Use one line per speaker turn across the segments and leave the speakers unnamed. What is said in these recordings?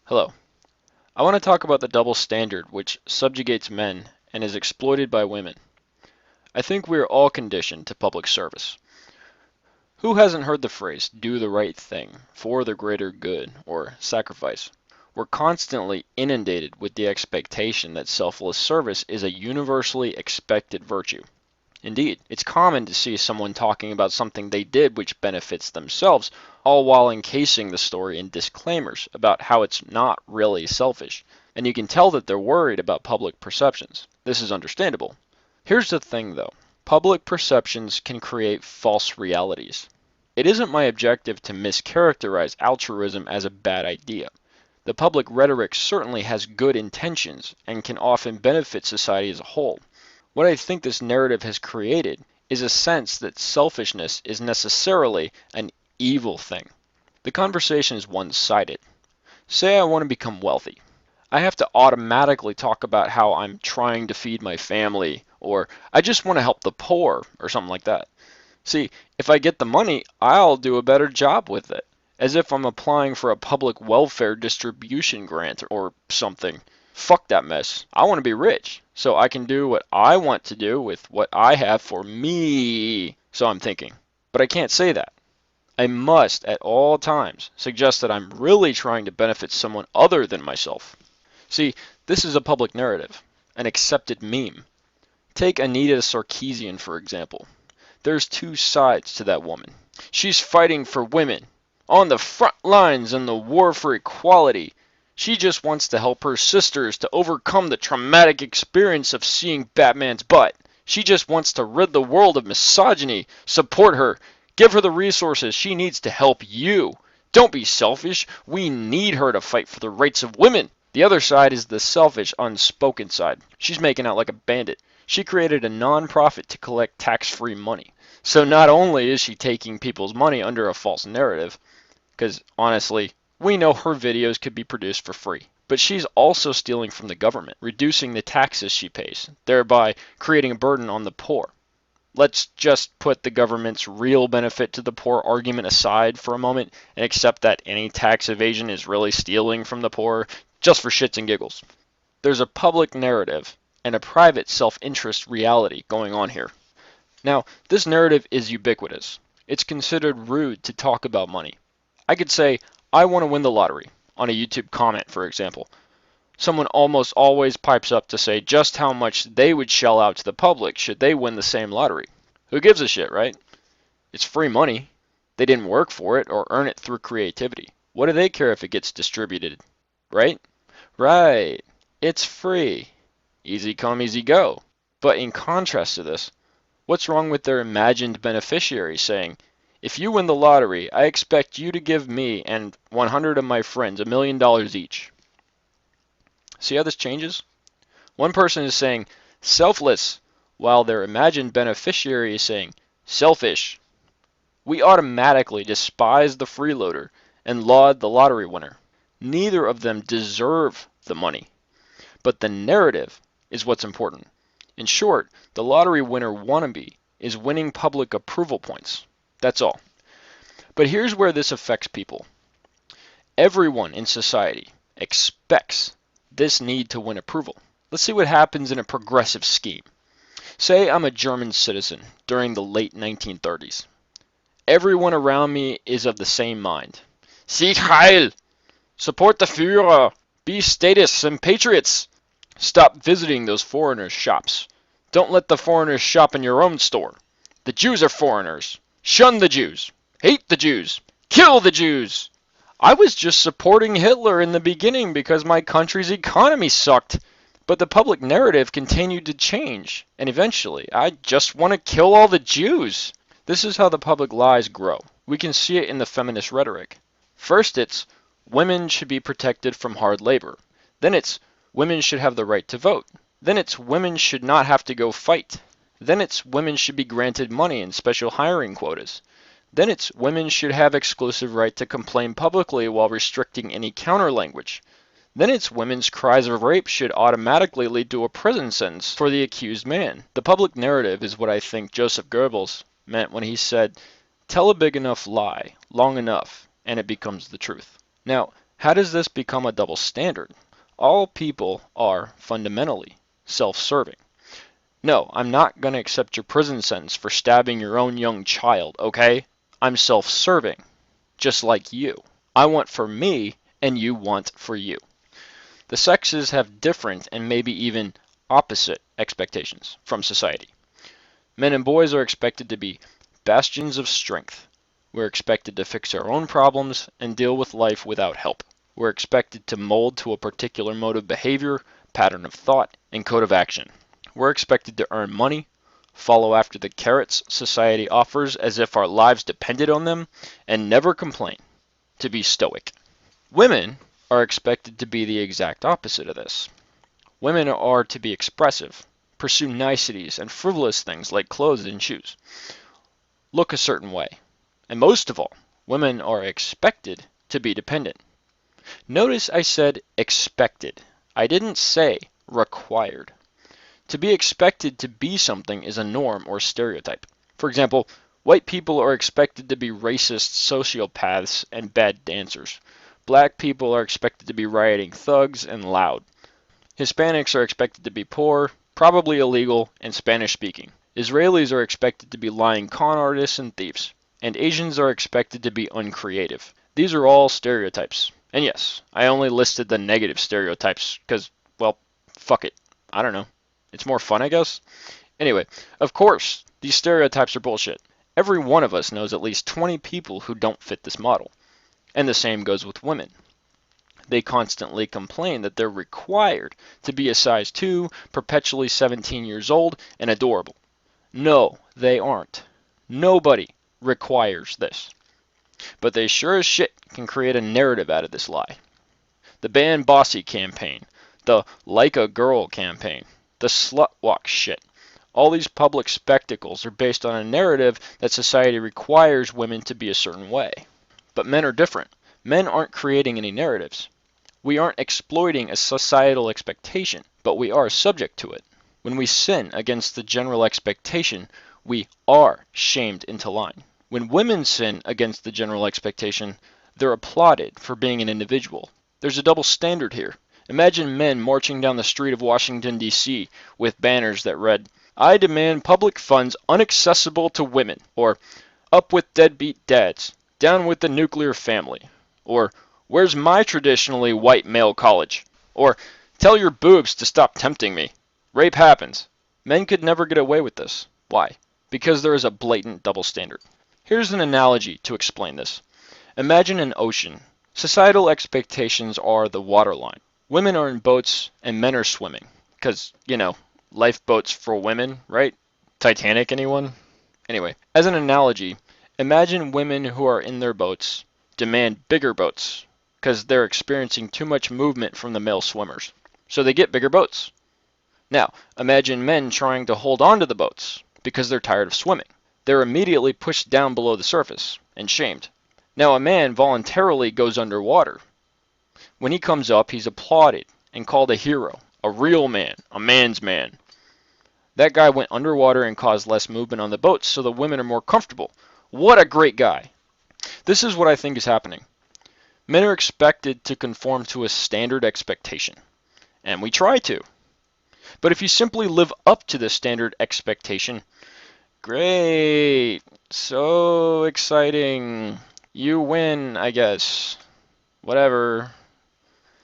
Hello. I want to talk about the double standard which subjugates men and is exploited by women. I think we are all conditioned to public service. Who hasn't heard the phrase, do the right thing, for the greater good, or sacrifice? We're constantly inundated with the expectation that selfless service is a universally expected virtue. Indeed, it's common to see someone talking about something they did which benefits themselves, all while encasing the story in disclaimers about how it's not really selfish. And you can tell that they're worried about public perceptions. This is understandable. Here's the thing though. Public perceptions can create false realities. It isn't my objective to mischaracterize altruism as a bad idea. The public rhetoric certainly has good intentions and can often benefit society as a whole. What I think this narrative has created is a sense that selfishness is necessarily an evil thing. The conversation is one-sided. Say I want to become wealthy. I have to automatically talk about how I'm trying to feed my family, or I just want to help the poor, or something like that. See, if I get the money, I'll do a better job with it, as if I'm applying for a public welfare distribution grant or something. Fuck that mess. I want to be rich, so I can do what I want to do with what I have for me. So I'm thinking. But I can't say that. I must, at all times, suggest that I'm really trying to benefit someone other than myself. See, this is a public narrative, an accepted meme. Take Anita Sarkeesian, for example. There's two sides to that woman. She's fighting for women, on the front lines in the war for equality. She just wants to help her sisters to overcome the traumatic experience of seeing Batman's butt. She just wants to rid the world of misogyny. Support her. Give her the resources she needs to help you. Don't be selfish. We need her to fight for the rights of women. The other side is the selfish, unspoken side. She's making out like a bandit. She created a non-profit to collect tax-free money. So not only is she taking people's money under a false narrative, because honestly, we know her videos could be produced for free. But she's also stealing from the government, reducing the taxes she pays, thereby creating a burden on the poor. Let's just put the government's real benefit to the poor argument aside for a moment and accept that any tax evasion is really stealing from the poor just for shits and giggles. There's a public narrative and a private self-interest reality going on here. Now, this narrative is ubiquitous. It's considered rude to talk about money. I could say, I want to win the lottery, on a YouTube comment, for example. Someone almost always pipes up to say just how much they would shell out to the public should they win the same lottery. Who gives a shit, right? It's free money. They didn't work for it or earn it through creativity. What do they care if it gets distributed? Right? Right. It's free. Easy come, easy go. But in contrast to this, what's wrong with their imagined beneficiaries saying, if you win the lottery, I expect you to give me and 100 of my friends $1 million each. See how this changes? One person is saying selfless, while their imagined beneficiary is saying selfish. We automatically despise the freeloader and laud the lottery winner. Neither of them deserve the money. But the narrative is what's important. In short, the lottery winner wannabe is winning public approval points. That's all. But here's where this affects people. Everyone in society expects this need to win approval. Let's see what happens in a progressive scheme. Say I'm a German citizen during the late 1930s. Everyone around me is of the same mind. Sieg Heil! Support the Führer! Be statists and patriots! Stop visiting those foreigners' shops. Don't let the foreigners shop in your own store. The Jews are foreigners. Shun the Jews. Hate the Jews. Kill the Jews. I was just supporting Hitler in the beginning because my country's economy sucked. But the public narrative continued to change, and eventually, I just want to kill all the Jews. This is how the public lies grow. We can see it in the feminist rhetoric. First it's, women should be protected from hard labor. Then it's, women should have the right to vote. Then it's, women should not have to go fight. Then it's, women should be granted money and special hiring quotas. Then it's, women should have exclusive right to complain publicly while restricting any counter language. Then it's, women's cries of rape should automatically lead to a prison sentence for the accused man. The public narrative is what I think Joseph Goebbels meant when he said, tell a big enough lie, long enough, and it becomes the truth. Now, How does this become a double standard? All people are fundamentally self-serving. No, I'm not going to accept your prison sentence for stabbing your own young child, okay? I'm self-serving, just like you. I want for me, and you want for you. The sexes have different and maybe even opposite expectations from society. Men and boys are expected to be bastions of strength. We're expected to fix our own problems and deal with life without help. We're expected to mold to a particular mode of behavior, pattern of thought, and code of action. We're expected to earn money, follow after the carrots society offers as if our lives depended on them, and never complain, to be stoic. Women are expected to be the exact opposite of this. Women are to be expressive, pursue niceties and frivolous things like clothes and shoes, look a certain way. And most of all, women are expected to be dependent. Notice I said expected. I didn't say required. To be expected to be something is a norm or stereotype. For example, white people are expected to be racist sociopaths and bad dancers. Black people are expected to be rioting thugs and loud. Hispanics are expected to be poor, probably illegal, and Spanish speaking. Israelis are expected to be lying con artists and thieves. And Asians are expected to be uncreative. These are all stereotypes. And yes, I only listed the negative stereotypes because, well, fuck it. I don't know. It's more fun, I guess. Anyway, of course, these stereotypes are bullshit. Every one of us knows at least 20 people who don't fit this model. And the same goes with women. They constantly complain that they're required to be a size 2, perpetually 17 years old, and adorable. No, they aren't. Nobody requires this. But they sure as shit can create a narrative out of this lie. The Ban Bossy campaign, the Like a Girl campaign, the slut walk shit. All these public spectacles are based on a narrative that society requires women to be a certain way. But men are different. Men aren't creating any narratives. We aren't exploiting a societal expectation, but we are subject to it. When we sin against the general expectation, we are shamed into line. When women sin against the general expectation, they're applauded for being an individual. There's a double standard here. Imagine men marching down the street of Washington, D.C. with banners that read, "I demand public funds unaccessible to women," or "Up with deadbeat dads," "Down with the nuclear family," or "Where's my traditionally white male college?" or "Tell your boobs to stop tempting me. Rape happens." Men could never get away with this. Why? Because there is a blatant double standard. Here's an analogy to explain this. Imagine an ocean. Societal expectations are the waterline. Women are in boats and men are swimming. Because, lifeboats for women, right? Titanic, anyone? Anyway, as an analogy, imagine women who are in their boats demand bigger boats because they're experiencing too much movement from the male swimmers. So they get bigger boats. Now, imagine men trying to hold on to the boats because they're tired of swimming. They're immediately pushed down below the surface and shamed. Now, a man voluntarily goes underwater. When he comes up, he's applauded and called a hero, a real man, a man's man. That guy went underwater and caused less movement on the boats so the women are more comfortable. What a great guy. This is what I think is happening. Men are expected to conform to a standard expectation, and we try to. But if you simply live up to this standard expectation, great, so exciting, you win, I guess, whatever.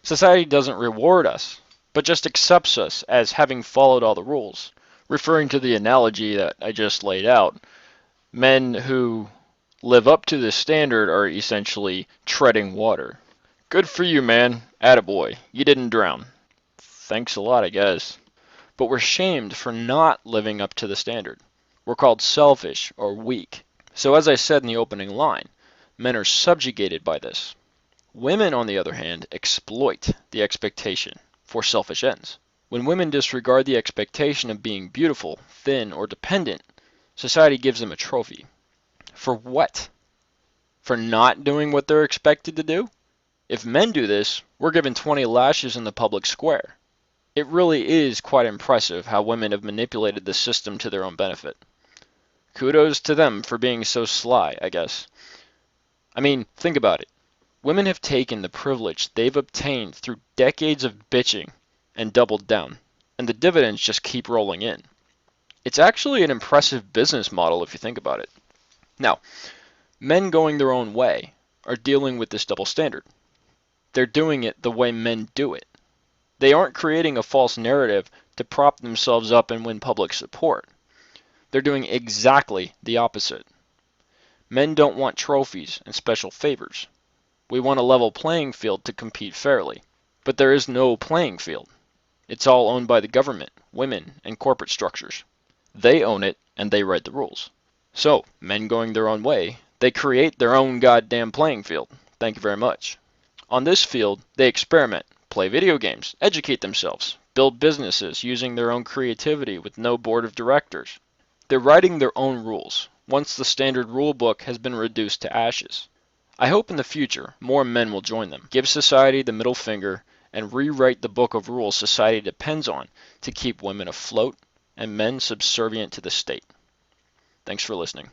Society doesn't reward us, but just accepts us as having followed all the rules. Referring to the analogy that I just laid out, men who live up to this standard are essentially treading water. Good for you, man. Attaboy. You didn't drown. Thanks a lot, I guess. But we're shamed for not living up to the standard. We're called selfish or weak. So as I said in the opening line, men are subjugated by this. Women, on the other hand, exploit the expectation for selfish ends. When women disregard the expectation of being beautiful, thin, or dependent, society gives them a trophy. For what? For not doing what they're expected to do? If men do this, we're given 20 lashes in the public square. It really is quite impressive how women have manipulated the system to their own benefit. Kudos to them for being so sly, I guess. I mean, think about it. Women have taken the privilege they've obtained through decades of bitching and doubled down, and the dividends just keep rolling in. It's actually an impressive business model if you think about it. Now, men going their own way are dealing with this double standard. They're doing it the way men do it. They aren't creating a false narrative to prop themselves up and win public support. They're doing exactly the opposite. Men don't want trophies and special favors. We want a level playing field to compete fairly. But there is no playing field. It's all owned by the government, women, and corporate structures. They own it, and they write the rules. So, men going their own way, they create their own goddamn playing field. Thank you very much. On this field, they experiment, play video games, educate themselves, build businesses using their own creativity with no board of directors. They're writing their own rules, once the standard rule book has been reduced to ashes. I hope in the future more men will join them, give society the middle finger, and rewrite the book of rules society depends on to keep women afloat and men subservient to the state. Thanks for listening.